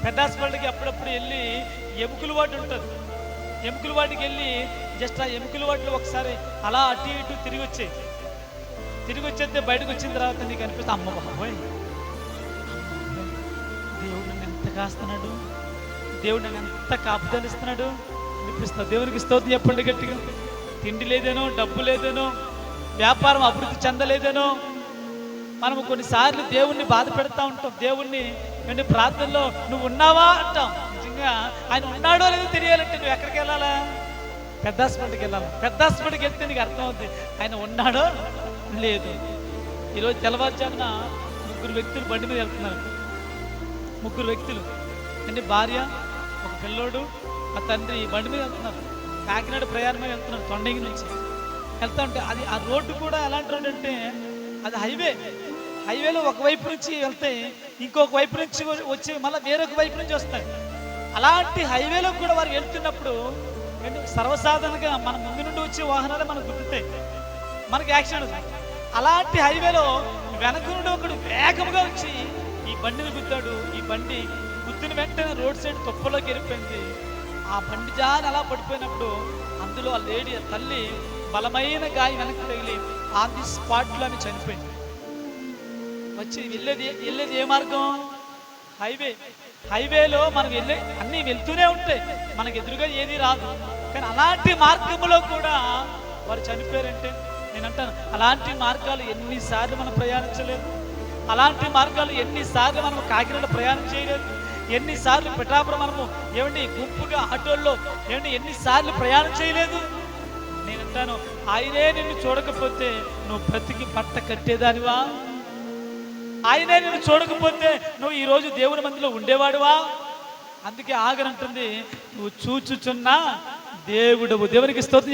పెద్ద హాస్పిటల్కి అప్పుడప్పుడు వెళ్ళి ఎముకల వాటి ఉంటుంది. ఎముకల వాటికి వెళ్ళి జస్ట్ ఆ ఎముకల వాటిలో ఒకసారి అలా అటు ఇటు తిరిగి వచ్చేస్తే బయటకు వచ్చిన తర్వాత నీకు అనిపిస్తే అమ్మ బాబోయ్, దేవుడు నన్ను ఎంత కాస్తున్నాడు, దేవుడు నన్ను ఎంత కాపుదలిస్తున్నాడు అనిపిస్తుంది. దేవునికి స్తోత్రం చెప్పండి గట్టిగా. తిండి లేదేనో, డబ్బు లేదేనో, వ్యాపారం అభివృద్ధి చెందలేదేనో, మనము కొన్నిసార్లు దేవుణ్ణి బాధ పెడతా ఉంటాం. దేవుణ్ణి అంటే ప్రార్థనలో నువ్వు ఉన్నావా అంటాం. నిజంగా ఆయన ఉన్నాడో లేదో తెలియాలంటే నువ్వు ఎక్కడికి వెళ్ళాలా? పెద్ద హాస్పిటల్కి వెళ్ళాలి. పెద్ద హాస్పిటల్కి వెళ్తే నీకు అర్థమవుతుంది ఆయన ఉన్నాడో లేదు. ఈరోజు తెల్లవారుజామున 3 వ్యక్తులు బండి మీద వెళ్తున్నారు. 3 వ్యక్తులు అంటే భార్య, ఒక పిల్లోడు, ఆ తండ్రి బండి మీద వెళ్తున్నారు. కాకినాడ ప్రయాణమే వెళ్తున్నారు. తొండంగి నుంచి వెళ్తా ఉంటే అది ఆ రోడ్డు కూడా ఎలాంటి రోడ్డు అంటే అది హైవేలో ఒక వైపు నుంచి వెళ్తే ఇంకొక వైపు నుంచి వచ్చి మళ్ళీ వేరొక వైపు నుంచి వస్తాయి. అలాంటి హైవేలో కూడా వారు వెళ్తున్నప్పుడు సర్వసాధారణంగా మన ముందు నుండి వచ్చే వాహనాలే మనకు గుర్తుతాయి, మనకి యాక్సిడెంట్ అవుతుంది. అలాంటి హైవేలో వెనక నుండి ఒకడు వేగంగా వచ్చి ఈ బండిని గుద్దాడు. ఈ బండి గుద్దిన వెంటనే రోడ్ సైడ్ తుప్పలోకి వెళ్ళిపోయింది. ఆ బండి జారి అలా పడిపోయినప్పుడు అందులో ఆ లేడీ, ఆ తల్లి బలమైన గాయం వెనక్కి తగిలి ఆన్ ది స్పాట్లోనే చనిపోయింది. వచ్చి వెళ్ళేది ఏ మార్గం? హైవేలో మనం అన్నీ వెళ్తూనే ఉంటాయి, మనకు ఎదురుగా ఏది రాదు. కానీ అలాంటి మార్గంలో కూడా వారు చనిపోయారంటే నేను అంటాను, అలాంటి మార్గాలు ఎన్నిసార్లు మనం ప్రయాణించలేదు, అలాంటి మార్గాలు ఎన్నిసార్లు మనం కాకినాడ ప్రయాణం చేయలేదు, ఎన్నిసార్లు పిఠాపురం మనము గుంపుగా ఆటోల్లో ఎన్నిసార్లు ప్రయాణం చేయలేదు. నేనంటాను, ఆయనే నిన్ను చూడకపోతే నువ్వు బ్రతికి బట్ట కట్టేదానివా? ఆయనే నిన్ను చూడకపోతే నువ్వు ఈరోజు దేవుని మందిలో ఉండేవాడువా? అందుకే ఆగరంటుంది, నువ్వు చూచుచున్నా దేవుడవు. దేవునికి స్తోత్రం.